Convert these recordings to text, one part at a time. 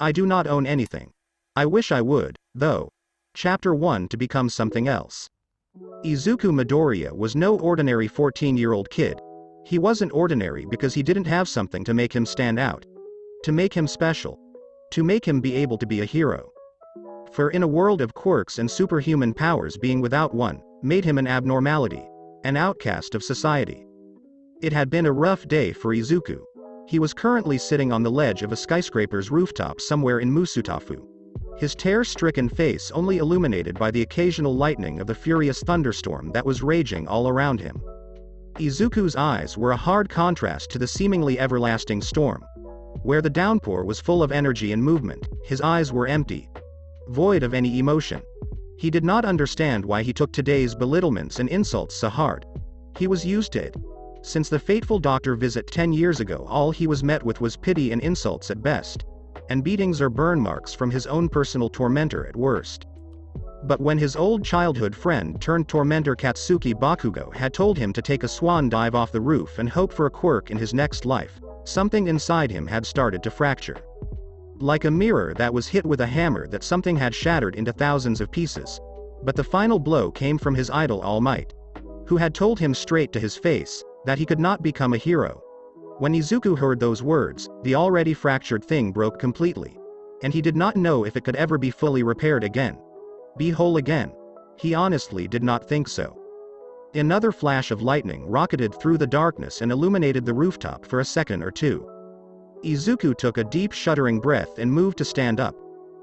I do not own anything. I wish I would, though. Chapter 1 to become something else. Izuku Midoriya was no ordinary 14-year-old kid. He wasn't ordinary because he didn't have something to make him stand out. To make him special. To make him be able to be a hero. For in a world of quirks and superhuman powers, being without one made him an abnormality, an outcast of society. It had been a rough day for Izuku. He was currently sitting on the ledge of a skyscraper's rooftop somewhere in Musutafu. His tear-stricken face only illuminated by the occasional lightning of the furious thunderstorm that was raging all around him. Izuku's eyes were a hard contrast to the seemingly everlasting storm. Where the downpour was full of energy and movement, his eyes were empty, void of any emotion. He did not understand why he took today's belittlements and insults so hard. He was used to it. Since the fateful doctor visit 10 years ago, all he was met with was pity and insults at best, and beatings or burn marks from his own personal tormentor at worst. But when his old childhood friend turned tormentor Katsuki Bakugo had told him to take a swan dive off the roof and hope for a quirk in his next life, something inside him had started to fracture. Like a mirror that was hit with a hammer, that something had shattered into thousands of pieces. But the final blow came from his idol All Might, who had told him straight to his face that he could not become a hero. When Izuku heard those words, the already fractured thing broke completely. And he did not know if it could ever be fully repaired again. Be whole again. He honestly did not think so. Another flash of lightning rocketed through the darkness and illuminated the rooftop for a second or two. Izuku took a deep shuddering breath and moved to stand up.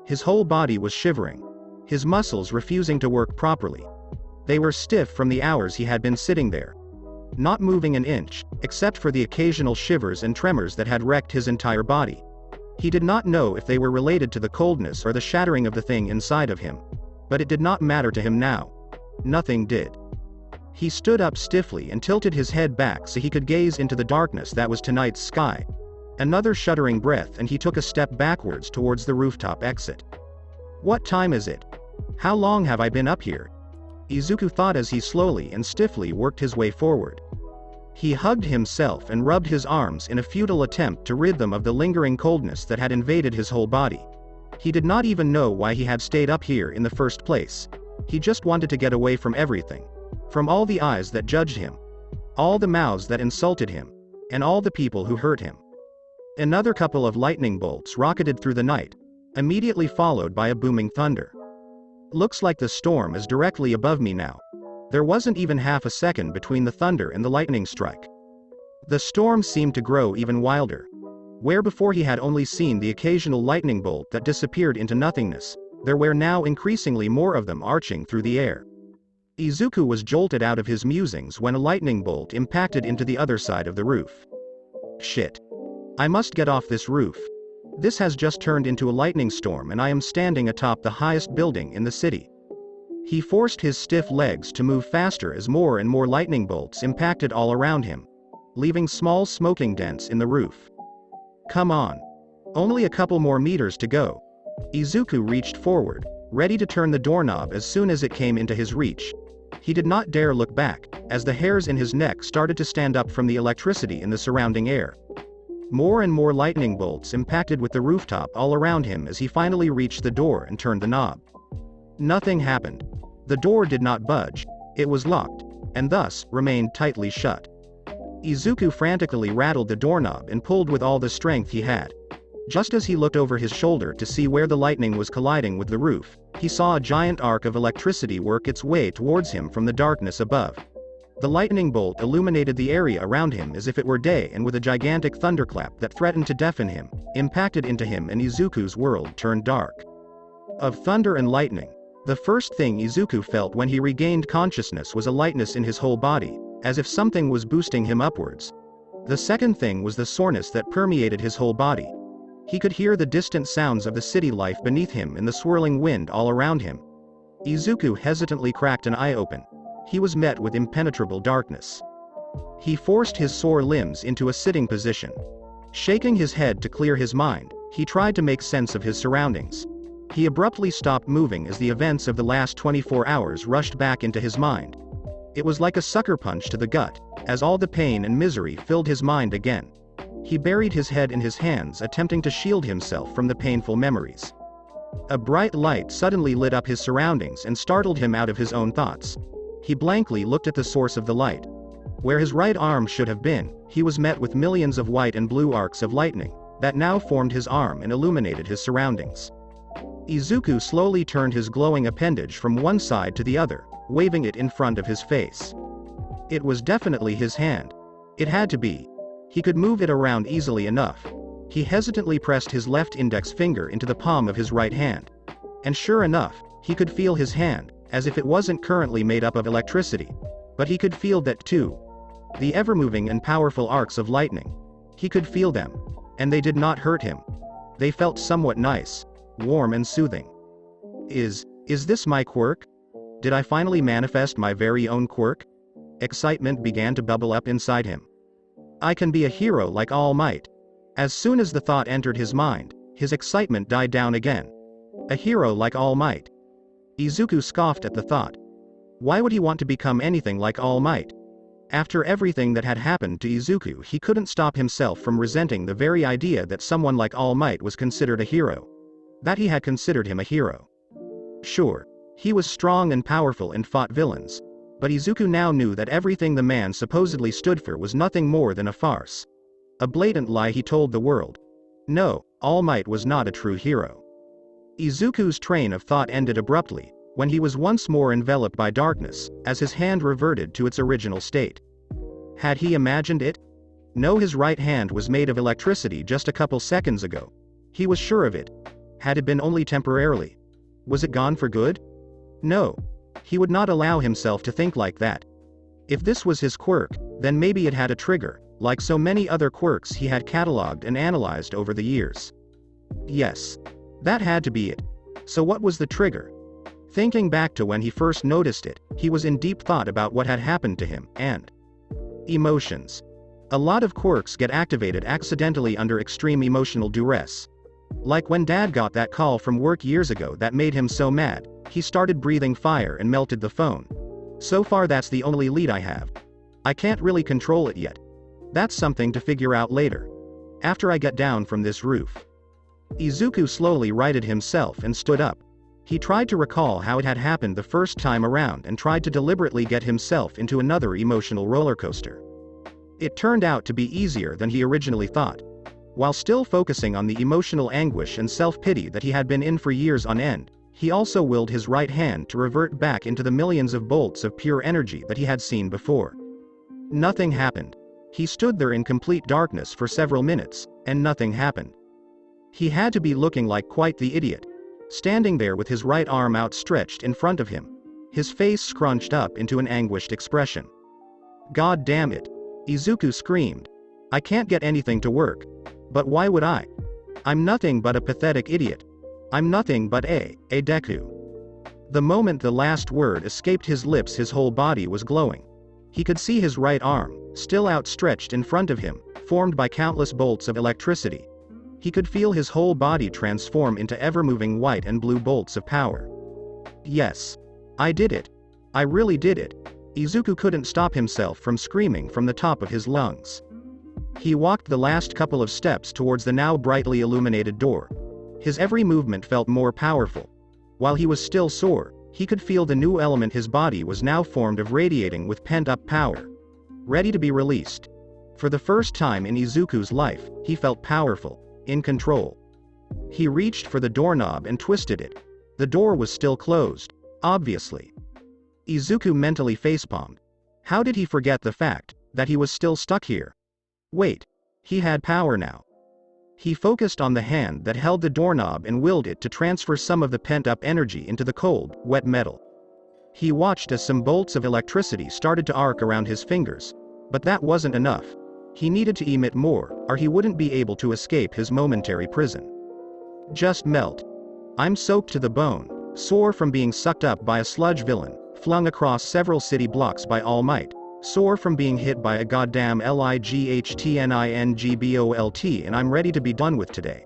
His whole body was shivering. His muscles refusing to work properly. They were stiff from the hours he had been sitting there, not moving an inch, except for the occasional shivers and tremors that had wrecked his entire body. He did not know if they were related to the coldness or the shattering of the thing inside of him. But it did not matter to him now. Nothing did. He stood up stiffly and tilted his head back so he could gaze into the darkness that was tonight's sky. Another shuddering breath and he took a step backwards towards the rooftop exit. What time is it? How long have I been up here? Izuku thought as he slowly and stiffly worked his way forward. He hugged himself and rubbed his arms in a futile attempt to rid them of the lingering coldness that had invaded his whole body. He did not even know why he had stayed up here in the first place. He just wanted to get away from everything. From all the eyes that judged him. All the mouths that insulted him. And all the people who hurt him. Another couple of lightning bolts rocketed through the night, immediately followed by a booming thunder. Looks like the storm is directly above me now. There wasn't even half a second between the thunder and the lightning strike. The storm seemed to grow even wilder. Where before he had only seen the occasional lightning bolt that disappeared into nothingness, there were now increasingly more of them arching through the air. Izuku was jolted out of his musings when a lightning bolt impacted into the other side of the roof. Shit. I must get off this roof. This has just turned into a lightning storm and I am standing atop the highest building in the city. He forced his stiff legs to move faster as more and more lightning bolts impacted all around him, leaving small smoking dents in the roof. Come on. Only a couple more meters to go. Izuku reached forward, ready to turn the doorknob as soon as it came into his reach. He did not dare look back, as the hairs in his neck started to stand up from the electricity in the surrounding air. More and more lightning bolts impacted with the rooftop all around him as he finally reached the door and turned the knob. Nothing happened. The door did not budge. It was locked, and thus remained tightly shut. Izuku frantically rattled the doorknob and pulled with all the strength he had. Just as he looked over his shoulder to see where the lightning was colliding with the roof, he saw a giant arc of electricity work its way towards him from the darkness above. The lightning bolt illuminated the area around him as if it were day, and with a gigantic thunderclap that threatened to deafen him, impacted into him and Izuku's world turned dark. Of thunder and lightning, the first thing Izuku felt when he regained consciousness was a lightness in his whole body, as if something was boosting him upwards. The second thing was the soreness that permeated his whole body. He could hear the distant sounds of the city life beneath him and the swirling wind all around him. Izuku hesitantly cracked an eye open. He was met with impenetrable darkness. He forced his sore limbs into a sitting position. Shaking his head to clear his mind, he tried to make sense of his surroundings. He abruptly stopped moving as the events of the last 24 hours rushed back into his mind. It was like a sucker punch to the gut, as all the pain and misery filled his mind again. He buried his head in his hands, attempting to shield himself from the painful memories. A bright light suddenly lit up his surroundings and startled him out of his own thoughts. He blankly looked at the source of the light. Where his right arm should have been, he was met with millions of white and blue arcs of lightning that now formed his arm and illuminated his surroundings. Izuku slowly turned his glowing appendage from one side to the other, waving it in front of his face. It was definitely his hand. It had to be. He could move it around easily enough. He hesitantly pressed his left index finger into the palm of his right hand. And sure enough, he could feel his hand, as if it wasn't currently made up of electricity. But he could feel that too. The ever-moving and powerful arcs of lightning. He could feel them. And they did not hurt him. They felt somewhat nice, warm and soothing. Is this my quirk? Did I finally manifest my very own quirk? Excitement began to bubble up inside him. I can be a hero like All Might. As soon as the thought entered his mind, his excitement died down again. A hero like All Might. Izuku scoffed at the thought. Why would he want to become anything like All Might? After everything that had happened to Izuku, he couldn't stop himself from resenting the very idea that someone like All Might was considered a hero. That he had considered him a hero. Sure, he was strong and powerful and fought villains. But Izuku now knew that everything the man supposedly stood for was nothing more than a farce. A blatant lie he told the world. No, All Might was not a true hero. Izuku's train of thought ended abruptly, when he was once more enveloped by darkness, as his hand reverted to its original state. Had he imagined it? No, his right hand was made of electricity just a couple seconds ago. He was sure of it. Had it been only temporarily? Was it gone for good? No. He would not allow himself to think like that. If this was his quirk, then maybe it had a trigger, like so many other quirks he had catalogued and analyzed over the years. Yes. That had to be it. So what was the trigger? Thinking back to when he first noticed it, he was in deep thought about what had happened to him, and emotions. A lot of quirks get activated accidentally under extreme emotional duress. Like when Dad got that call from work years ago that made him so mad, he started breathing fire and melted the phone. So far that's the only lead I have. I can't really control it yet. That's something to figure out later. After I get down from this roof. Izuku slowly righted himself and stood up. He tried to recall how it had happened the first time around and tried to deliberately get himself into another emotional roller coaster. It turned out to be easier than he originally thought. While still focusing on the emotional anguish and self-pity that he had been in for years on end, he also willed his right hand to revert back into the millions of bolts of pure energy that he had seen before. Nothing happened. He stood there in complete darkness for several minutes, and nothing happened. He had to be looking like quite the idiot. Standing there with his right arm outstretched in front of him. His face scrunched up into an anguished expression. God damn it. Izuku screamed. I can't get anything to work. But why would I? I'm nothing but a pathetic idiot. I'm nothing but a Deku. The moment the last word escaped his lips, his whole body was glowing. He could see his right arm, still outstretched in front of him, formed by countless bolts of electricity. He could feel his whole body transform into ever-moving white and blue bolts of power. Yes. I did it. I really did it. Izuku couldn't stop himself from screaming from the top of his lungs. He walked the last couple of steps towards the now brightly illuminated door. His every movement felt more powerful. While he was still sore, he could feel the new element his body was now formed of radiating with pent-up power. Ready to be released. For the first time in Izuku's life, he felt powerful. In control. He reached for the doorknob and twisted it. The door was still closed. Obviously. Izuku mentally facepalmed. How did he forget the fact that he was still stuck here? Wait. He had power now. He focused on the hand that held the doorknob and willed it to transfer some of the pent-up energy into the cold, wet metal. He watched as some bolts of electricity started to arc around his fingers. But that wasn't enough. He needed to emit more, or he wouldn't be able to escape his momentary prison. Just melt. I'm soaked to the bone, sore from being sucked up by a sludge villain, flung across several city blocks by All Might, sore from being hit by a goddamn lightning, and I'm ready to be done with today.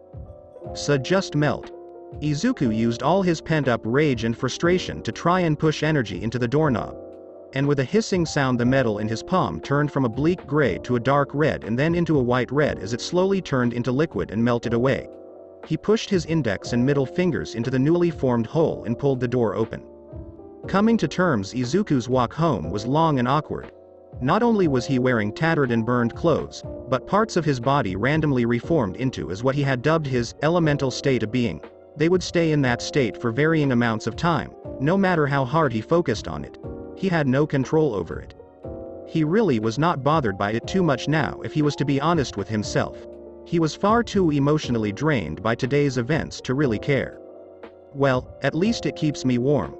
So just melt. Izuku used all his pent-up rage and frustration to try and push energy into the doorknob. and with a hissing sound the metal in his palm turned from a bleak gray to a dark red and then into a white red as it slowly turned into liquid and melted away. He pushed his index and middle fingers into the newly formed hole and pulled the door open. Coming to terms, Izuku's walk home was long and awkward. Not only was he wearing tattered and burned clothes, but parts of his body randomly reformed into as what he had dubbed his elemental state of being. They would stay in that state for varying amounts of time, no matter how hard he focused on it. He had no control over it. He really was not bothered by it too much now if he was to be honest with himself. He was far too emotionally drained by today's events to really care. Well, at least it keeps me warm.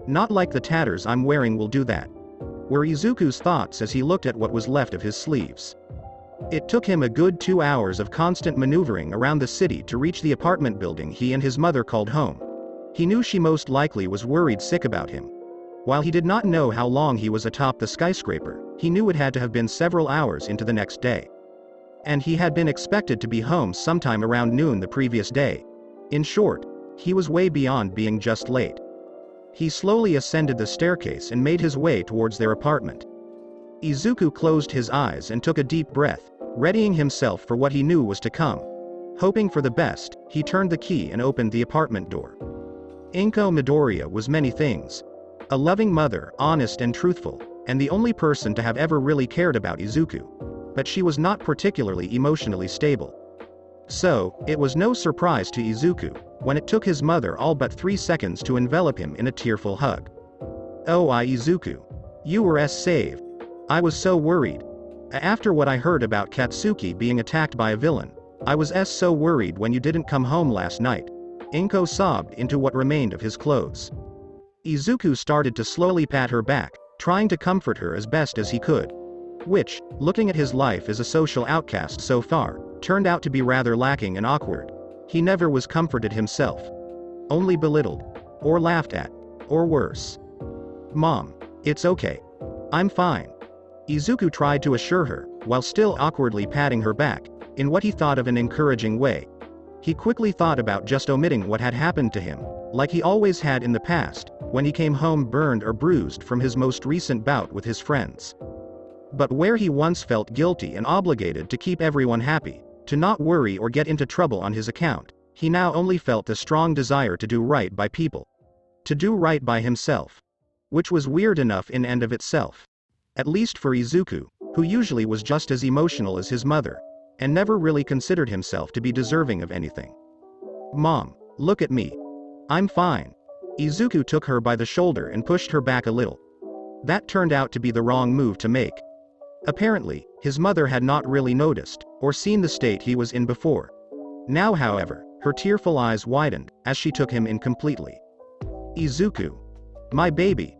Not like the tatters I'm wearing will do that, were Izuku's thoughts as he looked at what was left of his sleeves. It took him a good 2 hours of constant maneuvering around the city to reach the apartment building he and his mother called home. He knew she most likely was worried sick about him. While he did not know how long he was atop the skyscraper, he knew it had to have been several hours into the next day. And he had been expected to be home sometime around noon the previous day. In short, he was way beyond being just late. He slowly ascended the staircase and made his way towards their apartment. Izuku closed his eyes and took a deep breath, readying himself for what he knew was to come. Hoping for the best, he turned the key and opened the apartment door. Inko Midoriya was many things. A loving mother, honest and truthful, and the only person to have ever really cared about Izuku. But she was not particularly emotionally stable. So, it was no surprise to Izuku, when it took his mother all but 3 seconds to envelop him in a tearful hug. "Oh, Izuku. You were saved. I was so worried. After what I heard about Katsuki being attacked by a villain, I was so worried when you didn't come home last night." Inko sobbed into what remained of his clothes. Izuku started to slowly pat her back, trying to comfort her as best as he could. Which, looking at his life as a social outcast so far, turned out to be rather lacking and awkward. He never was comforted himself. Only belittled. Or laughed at. Or worse. "Mom. It's okay. I'm fine." Izuku tried to assure her, while still awkwardly patting her back, in what he thought of an encouraging way. He quickly thought about just omitting what had happened to him, like he always had in the past, when he came home burned or bruised from his most recent bout with his friends. But where he once felt guilty and obligated to keep everyone happy, to not worry or get into trouble on his account, he now only felt the strong desire to do right by people. To do right by himself. Which was weird enough in and of itself. At least for Izuku, who usually was just as emotional as his mother, and never really considered himself to be deserving of anything. "Mom, look at me. I'm fine." Izuku took her by the shoulder and pushed her back a little. That turned out to be the wrong move to make. Apparently, his mother had not really noticed, or seen the state he was in before. Now however, her tearful eyes widened, as she took him in completely. "Izuku. My baby,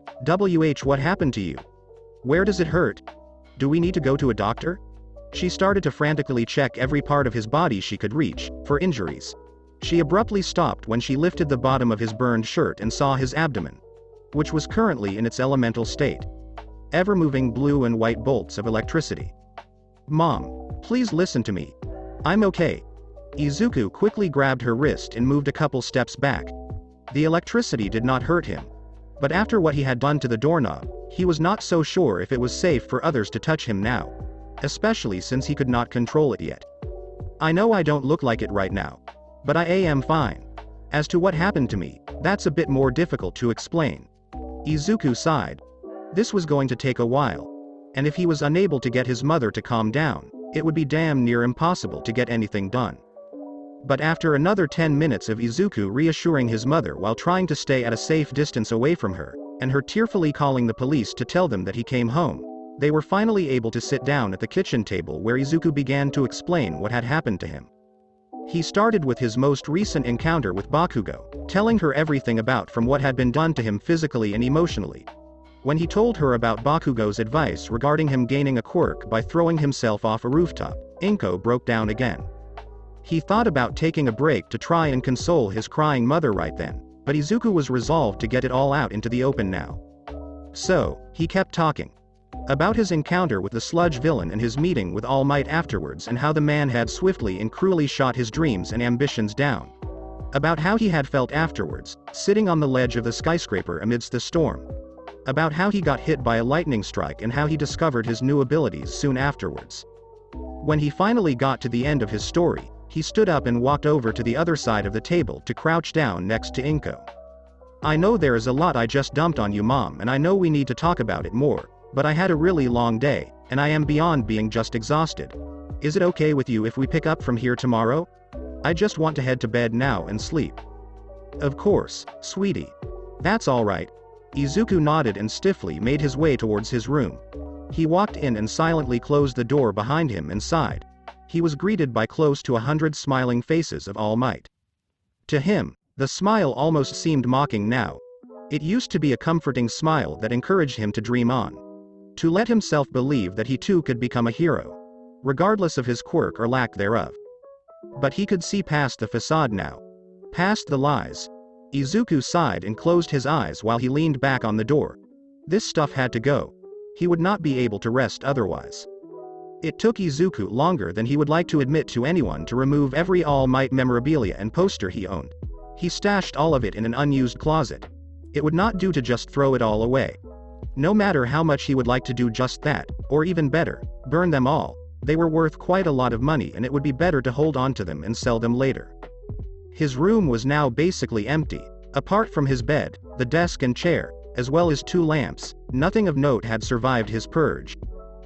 what happened to you? Where does it hurt? Do we need to go to a doctor?" She started to frantically check every part of his body she could reach, for injuries. She abruptly stopped when she lifted the bottom of his burned shirt and saw his abdomen, which was currently in its elemental state. Ever-moving blue and white bolts of electricity. "Mom, please listen to me. I'm okay." Izuku quickly grabbed her wrist and moved a couple steps back. The electricity did not hurt him. But after what he had done to the doorknob, he was not so sure if it was safe for others to touch him now. Especially since he could not control it yet. "I know I don't look like it right now. But I am fine. As to what happened to me, that's a bit more difficult to explain." Izuku sighed. This was going to take a while. And if he was unable to get his mother to calm down, it would be damn near impossible to get anything done. But after another 10 minutes of Izuku reassuring his mother while trying to stay at a safe distance away from her, and her tearfully calling the police to tell them that he came home, they were finally able to sit down at the kitchen table where Izuku began to explain what had happened to him. He started with his most recent encounter with Bakugo, telling her everything about from what had been done to him physically and emotionally. When he told her about Bakugo's advice regarding him gaining a quirk by throwing himself off a rooftop, Inko broke down again. He thought about taking a break to try and console his crying mother right then, but Izuku was resolved to get it all out into the open now. So, he kept talking. About his encounter with the sludge villain and his meeting with All Might afterwards and how the man had swiftly and cruelly shot his dreams and ambitions down. About how he had felt afterwards, sitting on the ledge of the skyscraper amidst the storm. about how he got hit by a lightning strike and how he discovered his new abilities soon afterwards. When he finally got to the end of his story, he stood up and walked over to the other side of the table to crouch down next to Inko. "I know there is a lot I just dumped on you, Mom, and I know we need to talk about it more, but I had a really long day, and I am beyond being just exhausted. Is it okay with you if we pick up from here tomorrow? I just want to head to bed now and sleep." "Of course, sweetie. That's all right." Izuku nodded and stiffly made his way towards his room. He walked in and silently closed the door behind him and sighed. He was greeted by close to 100 smiling faces of All Might. To him, the smile almost seemed mocking now. It used to be a comforting smile that encouraged him to dream on. To let himself believe that he too could become a hero, regardless of his quirk or lack thereof. But he could see past the facade now. Past the lies. Izuku sighed and closed his eyes while he leaned back on the door. This stuff had to go. He would not be able to rest otherwise. It took Izuku longer than he would like to admit to anyone to remove every All Might memorabilia and poster he owned. He stashed all of it in an unused closet. It would not do to just throw it all away. No matter how much he would like to do just that, or even better, burn them all, they were worth quite a lot of money and it would be better to hold on to them and sell them later. His room was now basically empty. Apart from his bed, the desk and chair, as well as 2 lamps, nothing of note had survived his purge.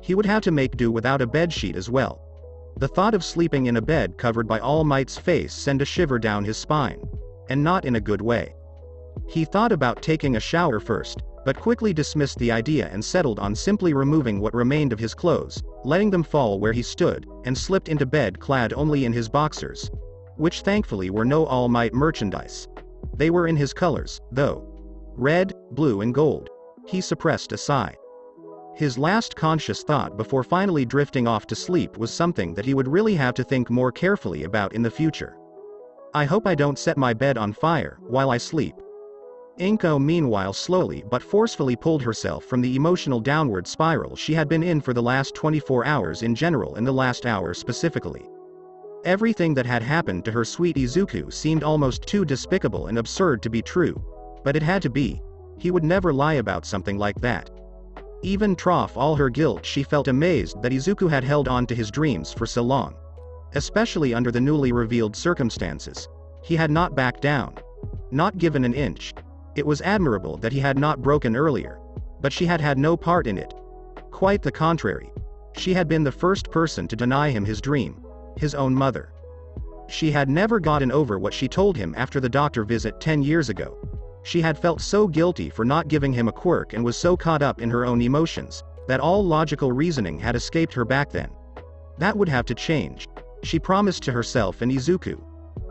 He would have to make do without a bedsheet as well. The thought of sleeping in a bed covered by All Might's face sent a shiver down his spine. And not in a good way. He thought about taking a shower first, but quickly dismissed the idea and settled on simply removing what remained of his clothes, letting them fall where he stood, and slipped into bed clad only in his boxers. Which thankfully were no All Might merchandise. They were in his colors, though. Red, blue and gold. He suppressed a sigh. His last conscious thought before finally drifting off to sleep was something that he would really have to think more carefully about in the future. "I hope I don't set my bed on fire while I sleep." Inko meanwhile slowly but forcefully pulled herself from the emotional downward spiral she had been in for the last 24 hours in general and the last hour specifically. Everything that had happened to her sweet Izuku seemed almost too despicable and absurd to be true. But it had to be. He would never lie about something like that. Even trough all her guilt, she felt amazed that Izuku had held on to his dreams for so long. Especially under the newly revealed circumstances. He had not backed down. Not given an inch. It was admirable that he had not broken earlier. But she had had no part in it. Quite the contrary. She had been the first person to deny him his dream. His own mother. She had never gotten over what she told him after the doctor visit 10 years ago. She had felt so guilty for not giving him a quirk and was so caught up in her own emotions, that all logical reasoning had escaped her back then. That would have to change. She promised to herself and Izuku.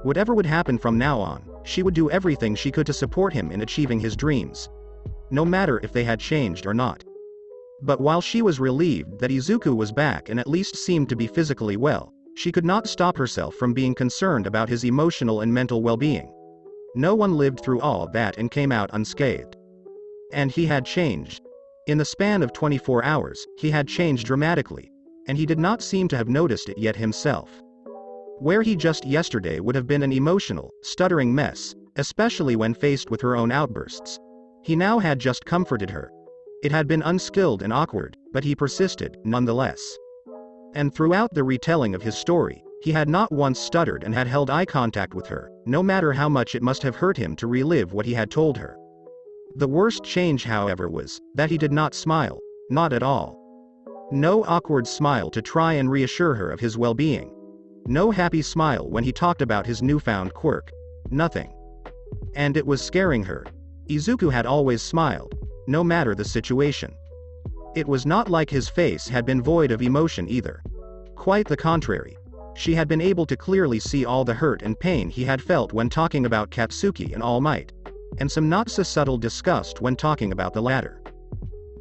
Whatever would happen from now on, she would do everything she could to support him in achieving his dreams. No matter if they had changed or not. But while she was relieved that Izuku was back and at least seemed to be physically well, she could not stop herself from being concerned about his emotional and mental well-being. No one lived through all that and came out unscathed. And he had changed. In the span of 24 hours, he had changed dramatically. And he did not seem to have noticed it yet himself. Where he just yesterday would have been an emotional, stuttering mess, especially when faced with her own outbursts. He now had just comforted her. It had been unskilled and awkward, but he persisted, nonetheless. And throughout the retelling of his story, he had not once stuttered and had held eye contact with her, no matter how much it must have hurt him to relive what he had told her. The worst change, however, was that he did not smile, not at all. No awkward smile to try and reassure her of his well-being. No happy smile when he talked about his newfound quirk. Nothing. And it was scaring her. Izuku had always smiled, no matter the situation. It was not like his face had been void of emotion either. Quite the contrary. She had been able to clearly see all the hurt and pain he had felt when talking about Katsuki and All Might, and some not so subtle disgust when talking about the latter.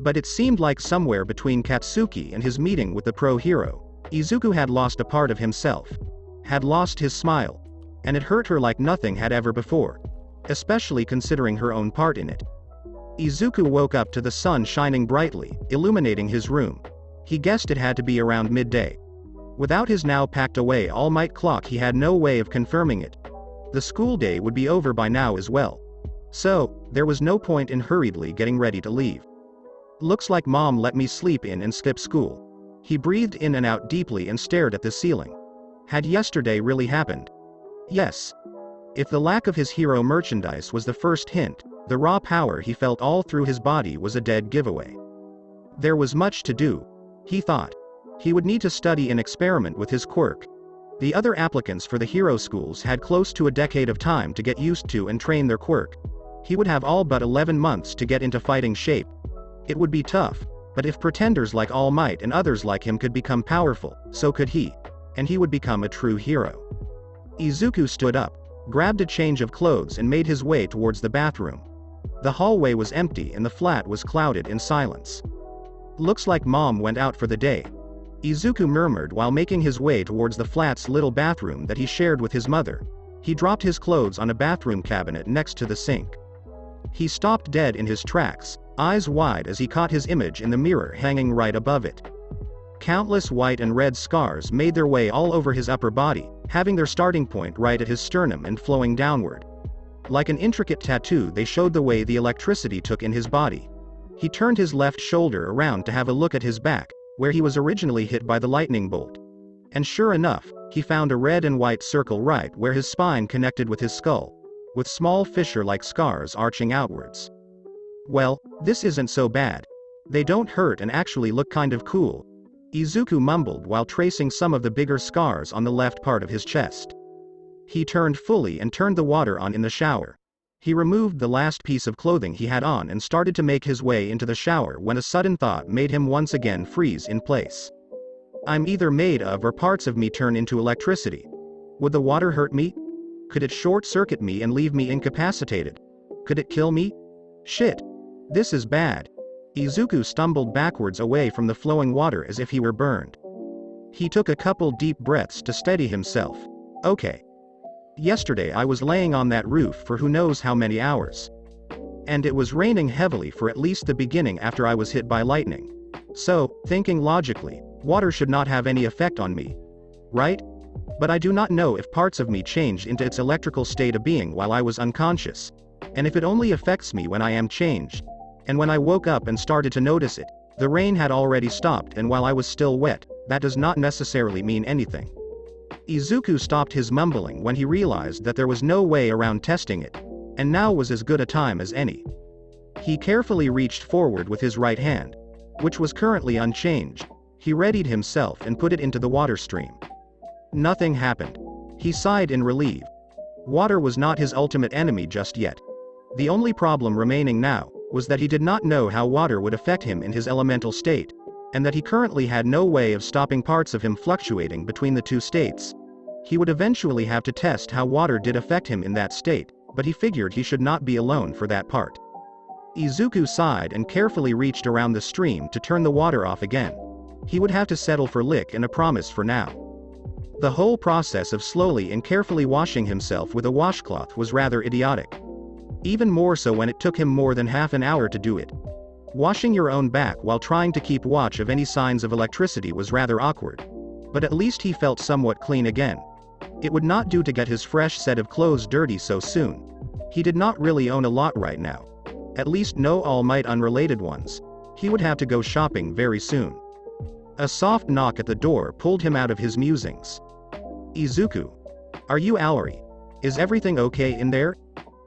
But it seemed like somewhere between Katsuki and his meeting with the pro-hero, Izuku had lost a part of himself. Had lost his smile. And it hurt her like nothing had ever before. Especially considering her own part in it. Izuku woke up to the sun shining brightly, illuminating his room. He guessed it had to be around midday. Without his now packed away All Might clock, he had no way of confirming it. The school day would be over by now as well. So, there was no point in hurriedly getting ready to leave. Looks like mom let me sleep in and skip school. He breathed in and out deeply and stared at the ceiling. Had yesterday really happened? Yes. If the lack of his hero merchandise was the first hint, the raw power he felt all through his body was a dead giveaway. There was much to do, he thought. He would need to study and experiment with his quirk. The other applicants for the hero schools had close to a decade of time to get used to and train their quirk. He would have all but 11 months to get into fighting shape. It would be tough, but if pretenders like All Might and others like him could become powerful, so could he. And he would become a true hero. Izuku stood up, grabbed a change of clothes and made his way towards the bathroom. The hallway was empty and the flat was clouded in silence. Looks like mom went out for the day, Izuku murmured while making his way towards the flat's little bathroom that he shared with his mother. He dropped his clothes on a bathroom cabinet next to the sink. He stopped dead in his tracks, eyes wide as he caught his image in the mirror hanging right above it. Countless white and red scars made their way all over his upper body, having their starting point right at his sternum and flowing downward. Like an intricate tattoo, they showed the way the electricity took in his body. He turned his left shoulder around to have a look at his back, where he was originally hit by the lightning bolt. And sure enough, he found a red and white circle right where his spine connected with his skull, with small fissure-like scars arching outwards. Well, this isn't so bad. They don't hurt and actually look kind of cool, Izuku mumbled while tracing some of the bigger scars on the left part of his chest. He turned fully and turned the water on in the shower. He removed the last piece of clothing he had on and started to make his way into the shower when a sudden thought made him once again freeze in place. I'm either made of or parts of me turn into electricity. Would the water hurt me? Could it short-circuit me and leave me incapacitated? Could it kill me? Shit. This is bad. Izuku stumbled backwards away from the flowing water as if he were burned. He took a couple deep breaths to steady himself. Okay. Yesterday I was laying on that roof for who knows how many hours. And it was raining heavily for at least the beginning after I was hit by lightning. So, thinking logically, water should not have any effect on me. Right? But I do not know if parts of me changed into its electrical state of being while I was unconscious. And if it only affects me when I am changed. And when I woke up and started to notice it, the rain had already stopped and while I was still wet, that does not necessarily mean anything. Izuku stopped his mumbling when he realized that there was no way around testing it, and now was as good a time as any. He carefully reached forward with his right hand, which was currently unchanged. He readied himself and put it into the water stream. Nothing happened. He sighed in relief. Water was not his ultimate enemy just yet. The only problem remaining now was that he did not know how water would affect him in his elemental state, and that he currently had no way of stopping parts of him fluctuating between the two states. He would eventually have to test how water did affect him in that state, but he figured he should not be alone for that part. Izuku sighed and carefully reached around the stream to turn the water off again. He would have to settle for lick and a promise for now. The whole process of slowly and carefully washing himself with a washcloth was rather idiotic. Even more so when it took him more than half an hour to do it. Washing your own back while trying to keep watch of any signs of electricity was rather awkward. But at least he felt somewhat clean again. It would not do to get his fresh set of clothes dirty so soon. He did not really own a lot right now. At least no All Might unrelated ones. He would have to go shopping very soon. A soft knock at the door pulled him out of his musings. Izuku. Are you Aori? Is everything okay in there?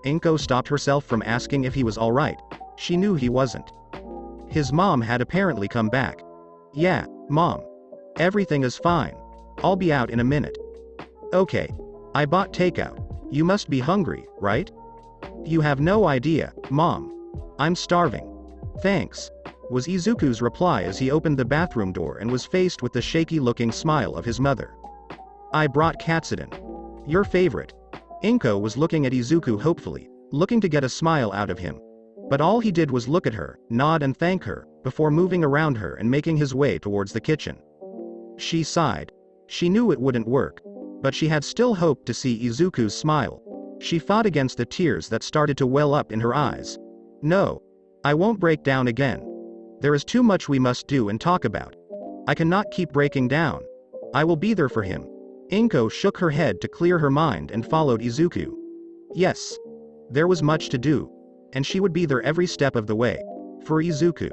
Inko stopped herself from asking if he was alright. She knew he wasn't. His mom had apparently come back. Yeah, Mom. Everything is fine. I'll be out in a minute. Okay. I bought takeout. You must be hungry, right? You have no idea, Mom. I'm starving. Thanks, was Izuku's reply as he opened the bathroom door and was faced with the shaky-looking smile of his mother. I brought katsudon. Your favorite. Inko was looking at Izuku hopefully, looking to get a smile out of him. But all he did was look at her, nod and thank her, before moving around her and making his way towards the kitchen. She sighed. She knew it wouldn't work. But she had still hoped to see Izuku's smile. She fought against the tears that started to well up in her eyes. No. I won't break down again. There is too much we must do and talk about. I cannot keep breaking down. I will be there for him. Inko shook her head to clear her mind and followed Izuku. Yes. There was much to do. And she would be there every step of the way. For Izuku.